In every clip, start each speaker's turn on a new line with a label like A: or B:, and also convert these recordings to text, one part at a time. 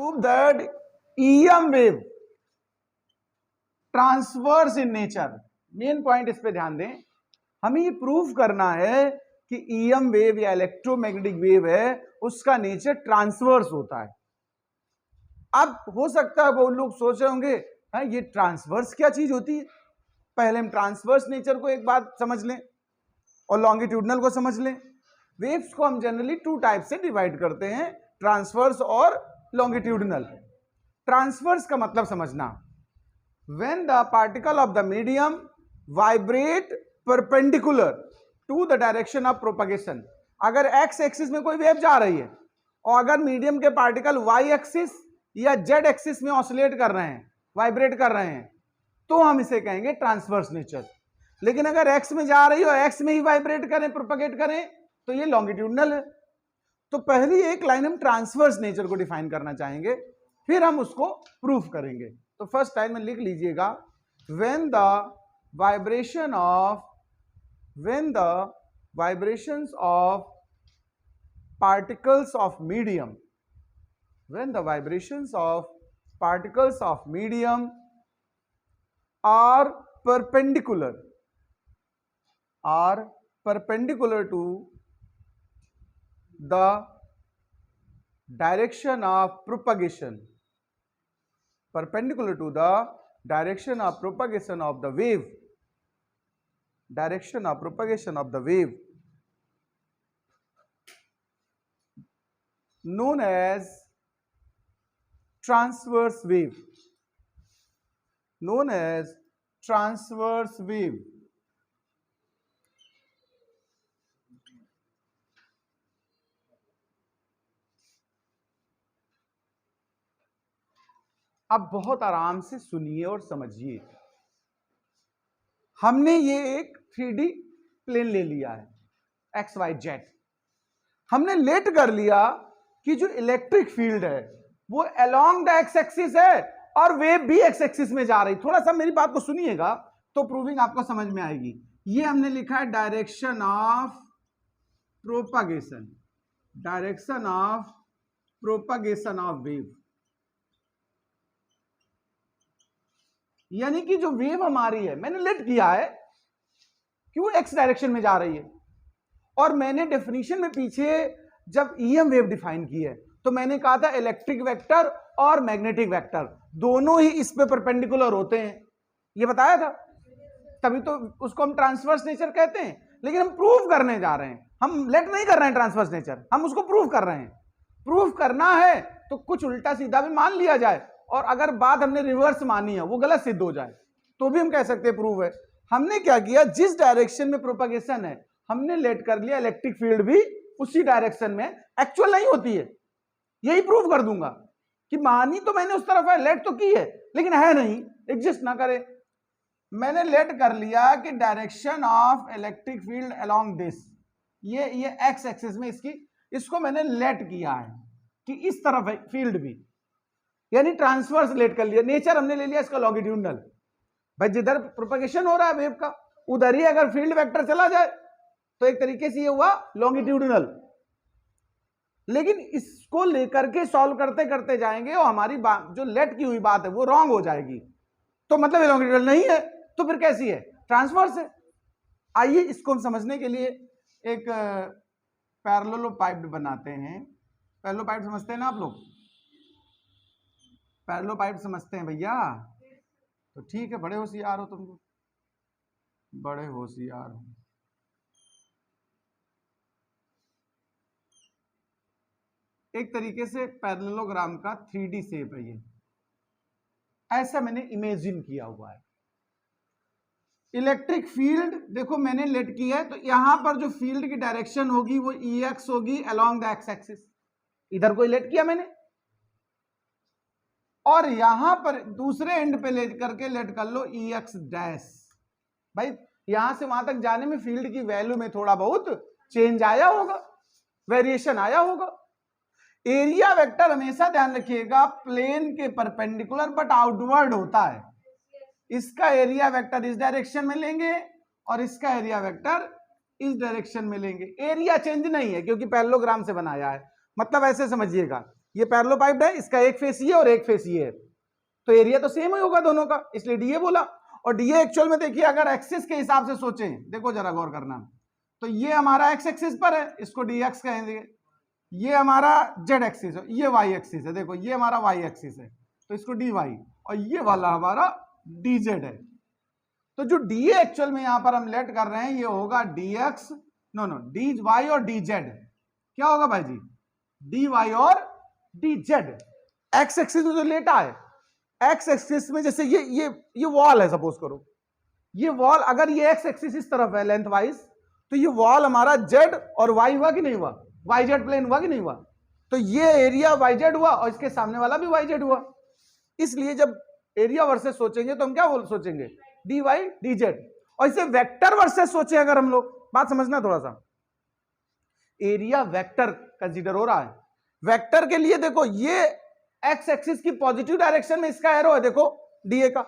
A: prove that EM wave transverse in nature. Main point इस पे ध्यान दें, हमें ये प्रूव करना है कि EM वेव या इलेक्ट्रोमैग्नेटिक वेव है उसका नेचर ट्रांसवर्स होता है। अब हो सकता है वो लोग सोच रहे होंगे ये ट्रांसवर्स क्या चीज होती है। पहले हम ट्रांसवर्स नेचर को एक बात समझ लें और लॉन्गिट्यूडनल को समझ लें। वेव्स को हम जनरली टू टाइप से डिवाइड करते हैं, ट्रांसवर्स और लॉन्गिट्यूडनल। ट्रांसवर्स का मतलब समझना, when the particle of the medium vibrate perpendicular to the direction of propagation। अगर x एक्सिस में कोई वेव जा रही है और अगर मीडियम के पार्टिकल y एक्सिस या z एक्सिस में ऑसिलेट कर रहे हैं, वाइब्रेट कर रहे हैं, तो हम इसे कहेंगे ट्रांसवर्स नेचर। लेकिन अगर x में जा रही हो, x में ही वाइब्रेट करें, प्रोपगेट करें, तो ये लॉन्गिट्यूडनल है। तो पहली एक लाइन हम ट्रांसवर्स नेचर को डिफाइन करना चाहेंगे, फिर हम उसको प्रूफ करेंगे। तो फर्स्ट लाइन में लिख लीजिएगा, when the vibrations of particles of medium are perpendicular to the direction of propagation, perpendicular to the direction of propagation of the wave, known as transverse wave, अब बहुत आराम से सुनिए और समझिए। हमने ये एक 3D प्लेन ले लिया है, एक्स वाई जेड। हमने लेट कर लिया कि जो इलेक्ट्रिक फील्ड है वो अलोंग द एक्स एक्सिस है और वेव भी एक्स एक्सिस में जा रही। थोड़ा सा मेरी बात को सुनिएगा तो प्रूविंग आपको समझ में आएगी। ये हमने लिखा है direction of propagation of wave, यानी कि जो वेव हमारी है, मैंने लेट किया है कि वो एक्स डायरेक्शन में जा रही है। और मैंने डेफिनेशन में पीछे जब EM वेव डिफाइन की है तो मैंने कहा था इलेक्ट्रिक वेक्टर और मैग्नेटिक वेक्टर दोनों ही इस पे परपेंडिकुलर होते हैं, ये बताया था। तभी तो उसको हम ट्रांसवर्स नेचर कहते हैं। लेकिन हम प्रूव करने जा रहे हैं, हम लेट नहीं कर रहे हैं ट्रांसवर्स नेचर, हम उसको प्रूव कर रहे हैं। प्रूव करना है तो कुछ उल्टा सीधा भी मान लिया जाए, और अगर बात हमने रिवर्स मानी है, वो गलत सिद्ध हो जाए, तो भी हम कह सकते हैं प्रूव है। हमने क्या किया, जिस डायरेक्शन में प्रोपगेशन है हमने लेट कर लिया इलेक्ट्रिक फील्ड भी उसी डायरेक्शन में। एक्चुअल नहीं होती है, यही प्रूव कर दूंगा कि मानी तो मैंने उस तरफ है, लेट तो की है, लेकिन है नहीं, एग्जिस्ट ना करे। मैंने लेट कर लिया कि direction of electric field along this, ये एक्स एक्सिस में इसको मैंने लेट किया है कि इस तरफ है फील्ड भी, यानी ट्रांसवर्स लेट कर लिया। नेचर हमने ले लिया इसका लॉन्गिट्यूडनल। भाई जिधर प्रोपगेशन हो रहा है वेव का, उधर ही अगर फील्ड वेक्टर चला जाए तो एक तरीके से ये हुआ लॉन्गिट्यूडनल। लेकिन इसको लेकर के सॉल्व करते करते जाएंगे और हमारी बात जो लेट की हुई बात है वो रॉन्ग हो जाएगी, तो मतलब ये लॉन्गिट्यूडनल नहीं है, तो फिर कैसी है, ट्रांसवर्स है। आइए इसको हम समझने के लिए एक पैरेललोपाइप्ड बनाते हैं। पैरेललोपाइप्ड समझते हैं ना आप लोग? पैरेललोपाइप्ड समझते हैं भैया? तो ठीक है, बड़े होशियार हो तुम लोग, बड़े होशियार हो। एक तरीके से पैरेललोग्राम का 3D शेप है ये, ऐसा मैंने इमेजिन किया हुआ है। इलेक्ट्रिक फील्ड देखो मैंने लेट किया है, तो यहां पर जो फील्ड की डायरेक्शन होगी वो EX होगी अलोंग द एक्स एक्सिस। इधर कोई लेट किया मैंने, और यहां पर दूसरे एंड पे लेट करके लेट कर लो EX डैश। भाई यहां से वहां तक जाने में फील्ड की वैल्यू में थोड़ा बहुत चेंज आया होगा, वेरिएशन आया होगा। एरिया वेक्टर हमेशा ध्यान रखिएगा प्लेन के परपेंडिकुलर बट आउटवर्ड होता है। इसका एरिया वेक्टर इस डायरेक्शन में लेंगे और इसका एरिया वेक्टर इस डायरेक्शन में लेंगे। एरिया चेंज नहीं है क्योंकि पैरेललोग्राम से बनाया है। मतलब ऐसे समझिएगा, ये पैरेललोपाइप्ड है, इसका एक फेस ये और एक फेस ये है, तो एरिया तो सेम ही होगा दोनों का, इसलिए डीए बोला। और डीए एक्चुअल में देखिए अगर एक्सिस के हिसाब से सोचें, देखो जरा गौर करना, तो ये हमारा एक्स एक्सिस पर है, इसको डी एक्स कहेंगे, ये हमारा जेड एक्सिस है, ये वाई एक्सिस है, देखो ये हमारा वाई एक्सिस है, तो इसको डी वाई, और ये वाला हमारा डी जेड है। तो जो डी एक्चुअल में यहां पर हम लेट कर रहे हैं ये होगा d x, no d y और डी जेड। क्या होगा भाई जी? डी वाई और डी जेड। एक्स एक्सिस में जो लेटा है, एक्स एक्सिस में जैसे ये वॉल है, सपोज करो ये वॉल, अगर ये एक्स एक्सिस इस तरफ है लेंथ वाइज, तो ये वॉल हमारा जेड और वाई हुआ कि नहीं हुआ? वाई जेड प्लेन हुआ कि नहीं हुआ? तो ये एरिया वाई जेड हुआ और इसके सामने वाला भी वाई जेड हुआ। इसलिए जब एरिया वर्सेस सोचेंगे तो हम क्या सोचेंगे? D y d z. और इसे वेक्टर वर्सेस सोचे अगर हम लोग, बात समझना थोड़ा सा, एरिया वेक्टर कंसीडर हो रहा है। वेक्टर के लिए देखो ये एक्स एक्सिस की पॉजिटिव डायरेक्शन में इसका एरो है, देखो डीए का,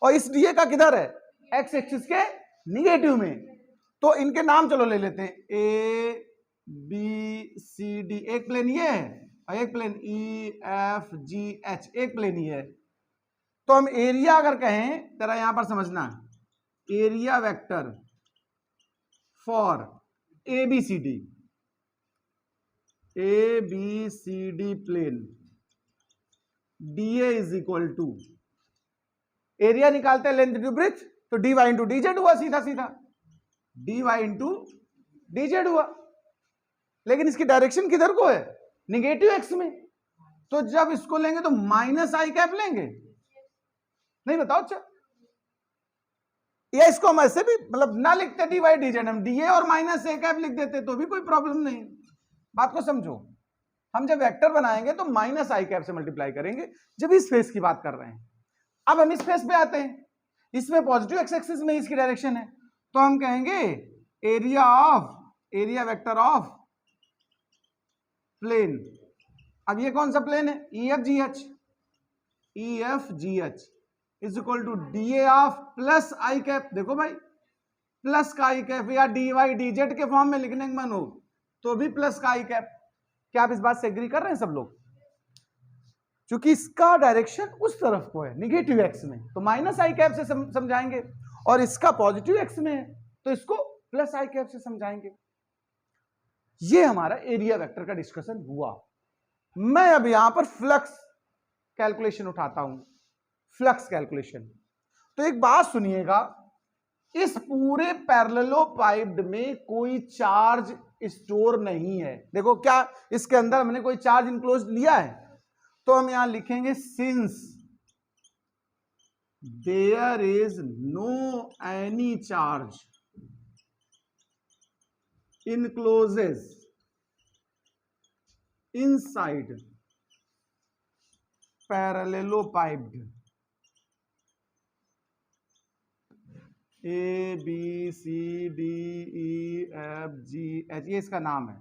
A: और इस डीए का किधर है? एक्स एक्सिस के निगेटिव में। तो इनके नाम चलो ले लेते हैं, ए बी सी डी, एक प्लेन ये है और एक plane E F G H, एक प्लेन ये है। तो हम एरिया अगर कहें, तेरा यहां पर समझना, area vector for A B C D, A B C D plane, d A is equal to, area निकालते हैं लेंथ इंटू ब्रेथ, तो d y into d z हुआ, सीधा सीधा d y into d z हुआ। लेकिन इसकी डायरेक्शन किधर को है? निगेटिव एक्स में। तो जब इसको लेंगे तो माइनस आई कैप लेंगे, नहीं बताओ? अच्छा, या इसको हम ऐसे भी मतलब ना लिखते डी वाई डी जेड, हम डी ए और माइनस ए कैप लिख देते तो भी कोई प्रॉब्लम नहीं। बात को समझो, हम जब वेक्टर बनाएंगे तो माइनस आई कैप से मल्टीप्लाई करेंगे जब इस फेस की बात कर रहे हैं। अब हम इस फेस पे आते हैं, इसमें पॉजिटिव एक्स एक्सिस में इसकी डायरेक्शन है, तो हम कहेंगे एरिया वेक्टर ऑफ प्लेन। अब ये कौन सा प्लेन है? E F G H, E F G H is equal to d A of plus I cap. देखो भाई, प्लस का आई कैप, या डी वाई डी जेड के फॉर्म में लिखने का मन हो तो भी प्लस का आई कैप। क्या आप इस बात से एग्री कर रहे हैं सब लोग? क्योंकि इसका डायरेक्शन उस तरफ को है, निगेटिव एक्स में, तो माइनस आई कैप से समझाएंगे, और इसका पॉजिटिव एक्स में है तो इसको प्लस आई कैप से समझाएंगे। ये हमारा एरिया वेक्टर का डिस्कशन हुआ। मैं अब यहां पर फ्लक्स कैलकुलेशन उठाता हूं, फ्लक्स कैलकुलेशन। तो एक बात सुनिएगा, इस पूरे पैरेललोपाइप्ड में कोई चार्ज स्टोर नहीं है। देखो क्या इसके अंदर हमने कोई चार्ज इंक्लोज लिया है? तो हम यहां लिखेंगे since there is no any charge encloses inside parallelepiped A B C D E F G H, ये इसका नाम है।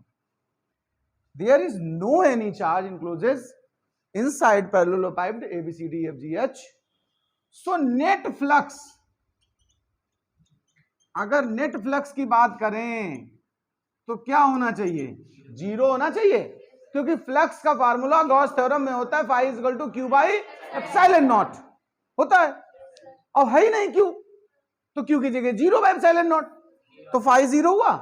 A: There is no any charge encloses inside parallelepiped A B C D F G H. So net flux, अगर net flux की बात करें तो क्या होना चाहिए? जीरो होना चाहिए, क्योंकि फ्लक्स का फार्मूला गॉस थ्योरम में होता है phi is equal to q by epsilon naught होता है, और है ही नहीं क्यू, तो क्यू की जगह जीरो बाई एप्सिलॉन नॉट, तो फाई जीरो हुआ।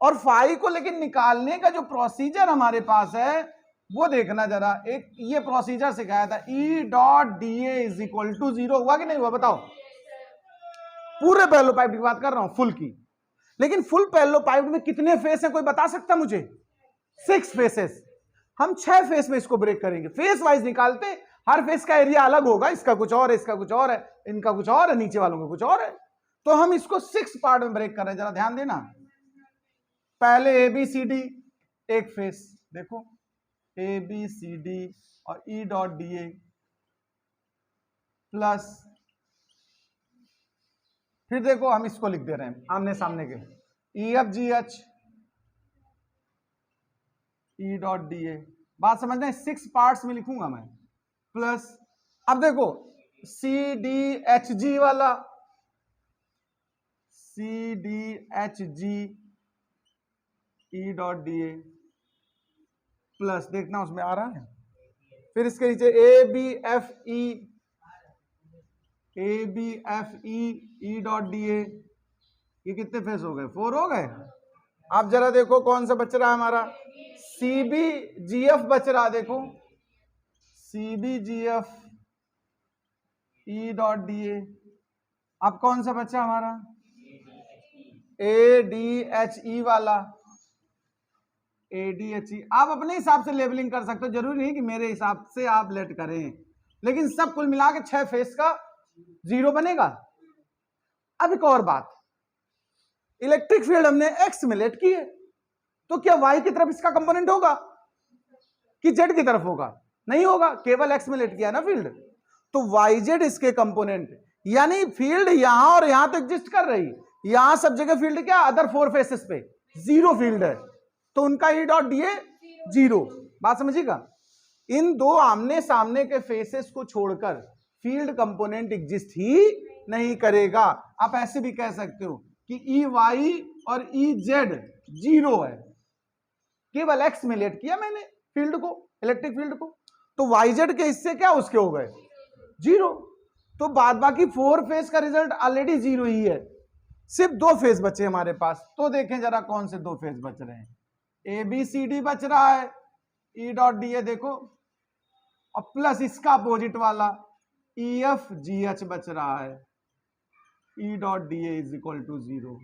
A: और फाई को लेकिन निकालने का जो प्रोसीजर हमारे पास है वो देखना जरा, एक ये प्रोसीजर सिखाया था, E dot d A is equal to zero, हुआ कि नहीं हुआ बताओ? पूरे पैरेललोपाइप्ड की बात कर रहा हूं, फुल की। लेकिन फुल पैरेललोपाइप्ड में कितने फेस हैं, कोई बता सकता मुझे? 6 फेसेस। हम 6 फेस में इसको ब्रेक करेंगे, फेस वाइज निकालते, हर फेस का एरिया अलग होगा, इसका कुछ और है, इसका कुछ और है, इनका कुछ और है, नीचे वालों का कुछ और है। तो हम इसको 6 पार्ट में ब्रेक कर रहे हैं, जरा ध्यान देना। पहले ए बी सी डी एक फेस, देखो ए बी सी डी और ई डॉट डी ए प्लस, फिर देखो हम इसको लिख दे रहे हैं आमने सामने के, ई एफ जी एच ई डॉट डी ए। बात समझना, 6 पार्ट्स में लिखूंगा मैं, प्लस अब देखो सी डी एच जी वाला, C D H G E dot d A plus, देखना उसमें आ रहा है फिर इसके नीचे A B F E E dot d A, ये कितने फेस हो गए? 4 हो गए। आप जरा देखो कौन सा बच रहा है हमारा, सी बी जी एफ बच रहा, देखो C B G F E dot d A. अब कौन सा बचा हमारा? ए डी एच ई वाला, ए डी एच ई। आप अपने हिसाब से लेबलिंग कर सकते हो, जरूरी नहीं कि मेरे हिसाब से आप लेट करें, लेकिन सब कुल मिला के 6 फेस का 0 बनेगा। अब एक और बात, इलेक्ट्रिक फील्ड हमने एक्स में लेट की है, तो क्या वाई की तरफ इसका कंपोनेंट होगा कि जेड की तरफ होगा? नहीं होगा, केवल एक्स में लेट किया ना फील्ड, तो वाई जेड इसके कंपोनेंट, यानी फील्ड यहां और यहां तो एग्जिस्ट कर रही, यहां सब जगह फील्ड क्या, अदर 4 फेसेस पे 0 फील्ड है, तो उनका ई डॉट डी ए 0। बात समझिएगा, इन दो आमने सामने के फेसेस को छोड़कर फील्ड कंपोनेंट एग्जिस्ट ही नहीं करेगा। आप ऐसे भी कह सकते हो कि ई वाई और ई जेड 0 है, केवल एक्स में लेट किया मैंने फील्ड को, इलेक्ट्रिक फील्ड को, तो वाई जेड के हिस्से क्या उसके हो गए 0, तो बाद बाकी 4 फेज का रिजल्ट ऑलरेडी 0 ही है, सिर्फ 2 फेज बचे हमारे पास। तो देखें जरा कौन से 2 फेज बच रहे हैं, ए बी सी डी बच रहा है, ई डॉट डी ए देखो, और प्लस इसका अपोजिट वाला ई एफ जी एच बच रहा है, E dot d A is equal to 0।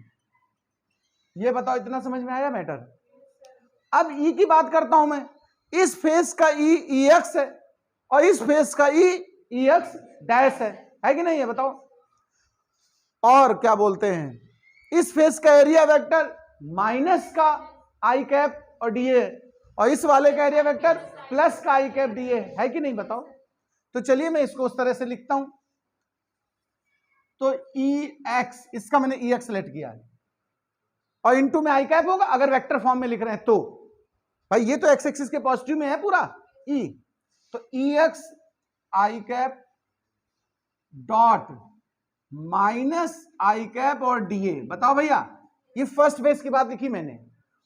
A: ये बताओ इतना समझ में आया मैटर? अब ई की बात करता हूं मैं, इस फेस का ई एक्स है और इस फेस का ई एक्स डैश है कि नहीं है बताओ? और क्या बोलते हैं, इस फेस का एरिया वेक्टर माइनस का आई कैप और डी ए, और इस वाले का एरिया वेक्टर प्लस का आई कैप डी ए है कि नहीं बताओ? तो चलिए मैं इसको उस तरह से लिखता हूं, तो ई एक्स, इसका मैंने ई एक्स सेलेक्ट किया है, और इनटू में आई कैप होगा, अगर वेक्टर फॉर्म में लिख रहे हैं तो भाई ये तो एक्स एक्सिस के पॉजिटिव में है पूरा ई, तो ई एक्स आई कैप डॉट माइनस आई कैप और डी ए। बताओ भैया, ये फर्स्ट फेज की बात लिखी मैंने,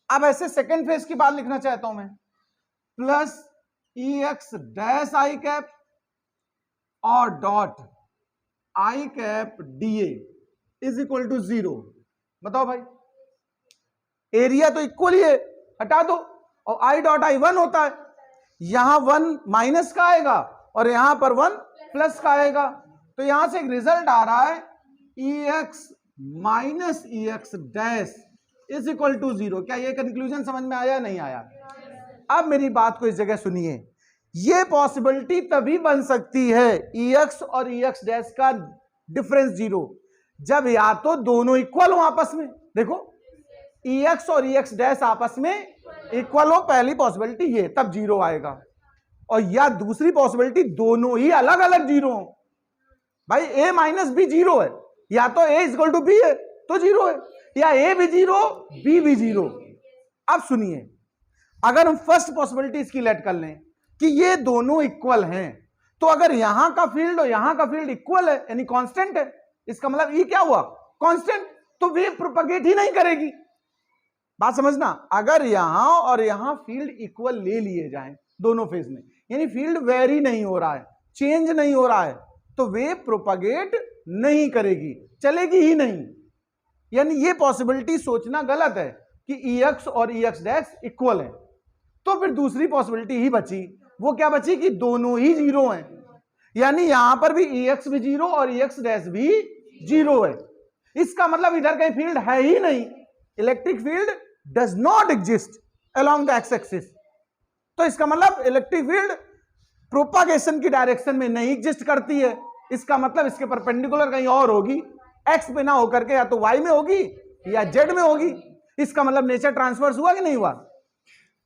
A: अब ऐसे सेकेंड फेज की बात लिखना चाहता हूं मैं, plus E x dash i cap और dot i cap d A is equal to 0। बताओ भाई, एरिया तो इक्वल ही है, हटा दो, और आई डॉट आई 1 होता है, यहां 1 माइनस का आएगा और यहां पर 1 प्लस का आएगा, तो यहां से एक रिजल्ट आ रहा है E x minus E x dash is equal to 0। क्या ये कंक्लूजन समझ में आया नहीं आया? अब मेरी बात को इस जगह सुनिए, ये पॉसिबिलिटी तभी बन सकती है ई एक्स और ई एक्स डैश का डिफरेंस 0, जब या तो दोनों इक्वल हो आपस में, देखो ई एक्स और ई एक्स डैश आपस में इक्वल हो, पहली पॉसिबिलिटी ये, तब 0 आएगा, और या दूसरी पॉसिबिलिटी दोनों ही अलग अलग 0 हो। भाई ए माइनस बी 0 है, या तो ए इक्वल टू बी है तो 0 है, या ए भी 0 बी भी 0। अब सुनिए, अगर हम फर्स्ट पॉसिबिलिटी इसकी लेट कर लें कि ये दोनों इक्वल हैं, तो अगर यहां का फील्ड और यहां का फील्ड इक्वल है यानी कांस्टेंट है, इसका मतलब ये क्या हुआ कांस्टेंट, तो वेव प्रोपगेट ही नहीं करेगी। बात समझना, अगर यहां और यहां फील्ड इक्वल ले लिए जाएं दोनों फेज में, यानी फील्ड वेरी नहीं हो रहा है, चेंज नहीं हो रहा है, तो वेव प्रोपगेट नहीं करेगी, चलेगी ही नहीं। यानी ये पॉसिबिलिटी सोचना गलत है कि ई एक्स और ई एक्स डैश इक्वल है। तो फिर दूसरी पॉसिबिलिटी ही बची, वो क्या बची कि दोनों ही 0 हैं, यानी यहां पर भी ई एक्स भी 0 और ई एक्स डैश भी 0 है। इसका मतलब इधर कहीं फील्ड है ही नहीं, electric field does not exist along the x axis. तो इसका मतलब इलेक्ट्रिक फील्ड प्रोपागेशन की डायरेक्शन में नहीं एग्जिस्ट करती है, इसका मतलब इसके परपेंडिकुलर कहीं और होगी, एक्स पे ना होकर के या तो वाई में होगी या जेड में होगी। इसका मतलब नेचर ट्रांसफर्स हुआ कि नहीं हुआ।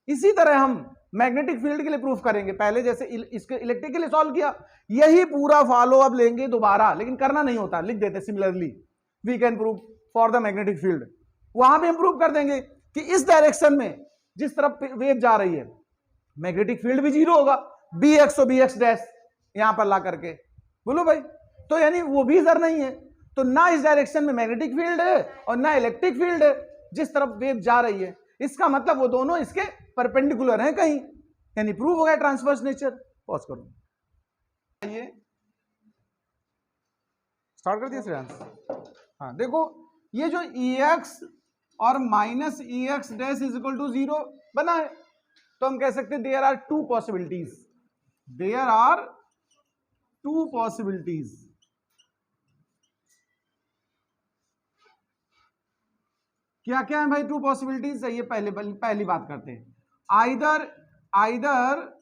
A: इसी तरह हम मैग्नेटिक फील्ड के लिए प्रूफ करेंगे, पहले जैसे इसके इलेक्ट्रिक के लिए सॉल्व किया, यही पूरा फॉलो अप लेंगे दोबारा, लेकिन करना नहीं होता, लिख देते similarly we can prove for the magnetic field. वहां भी हम प्रूव कर देंगे कि इस डायरेक्शन में जिस तरफ वेव जा रही है मैग्नेटिक फील्ड भी 0 होगा, बी एक्स और बी एक्स डैश यहां पर ला करके, बोलो भाई। तो यानी वो भी इधर नहीं है, तो ना इस डायरेक्शन में मैग्नेटिक फील्ड है और ना इलेक्ट्रिक फील्ड है जिस तरफ वेव जा रही है, इसका मतलब वो दोनों इसके परपेंडिकुलर हैं कहीं, यानी प्रूव हो गया ट्रांसवर्स नेचर पॉज करो, ये स्टार्ट कर दिया श्रेयांश। हाँ देखो, ये जो EX और minus EX dash is equal to 0 बना है, तो हम कह सकते हैं there are two possibilities, there are two possibilities. क्या क्या है भाई टू पॉसिबिलिटीज? ये पहली बात करते हैं। Either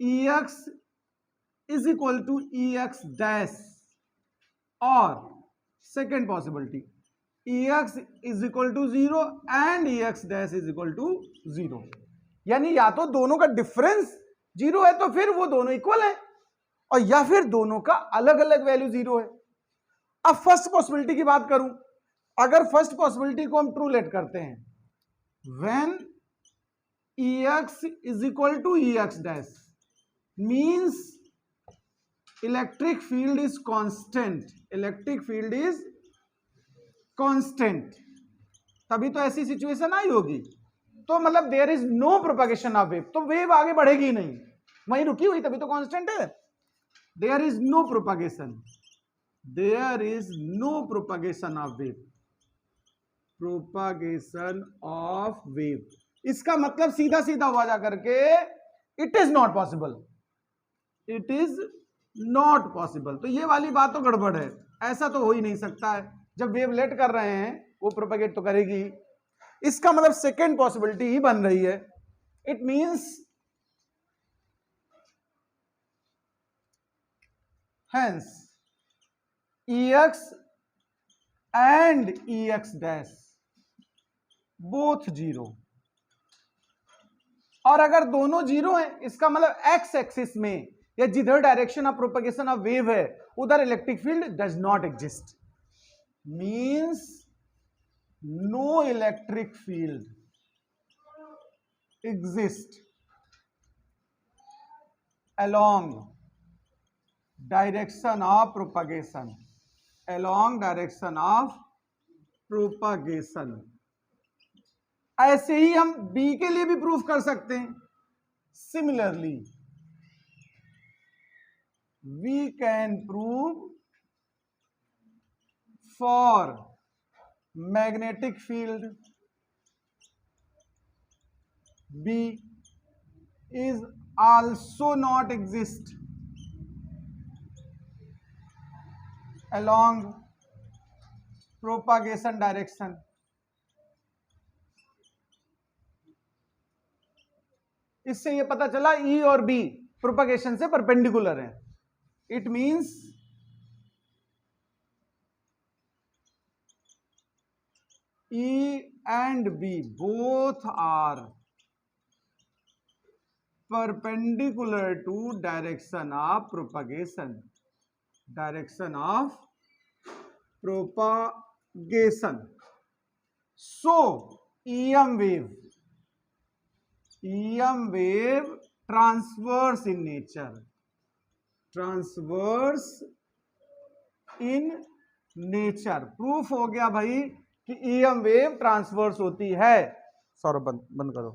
A: EX is equal to EX dash, और second possibility EX is equal to 0 and EX dash is equal to 0। यानी या तो दोनों का डिफरेंस 0 है तो फिर वो दोनों इक्वल है, और या फिर दोनों का अलग अलग वैल्यू 0 है। अब फर्स्ट पॉसिबिलिटी की बात करूं, अगर फर्स्ट पॉसिबिलिटी को हम ट्रू लेट करते हैं, when EX is equal to EX dash means electric field is constant, electric field is constant, तभी तो ऐसी सिचुएशन आई होगी। तो मतलब there is no propagation of wave, तो वेव आगे बढ़ेगी नहीं, वहीं रुकी हुई, तभी तो कांस्टेंट है। There is no propagation, there is no propagation of wave, propagation of wave, इसका मतलब सीधा सीधा हुआ जा करके it is not possible, it is not possible. तो ये वाली बात तो गड़बड़ है, ऐसा तो हो ही नहीं सकता है। जब वेव लेट कर रहे हैं वो प्रोपगेट तो करेगी, इसका मतलब सेकेंड पॉसिबिलिटी ही बन रही है। It means hence EX and EX dash both 0, और अगर दोनों 0 हैं, इसका मतलब एक्स एक्सिस में या जिधर direction of propagation of wave है उधर electric field does not exist, means no electric field exist along direction of propagation, along direction of propagation. ऐसे ही हम B के लिए भी प्रूफ कर सकते हैं। Similarly we can prove for magnetic field B is also not exist along propagation direction। इससे ये पता चला E और B प्रोपगेशन से परपेंडिकुलर है। It means E and B both are perpendicular to direction of propagation, direction of propagation। So EM wave transverse in nature, transverse in nature. Proof हो गया भाई कि EM वेव ट्रांसवर्स होती है। सौरभ बंद करो।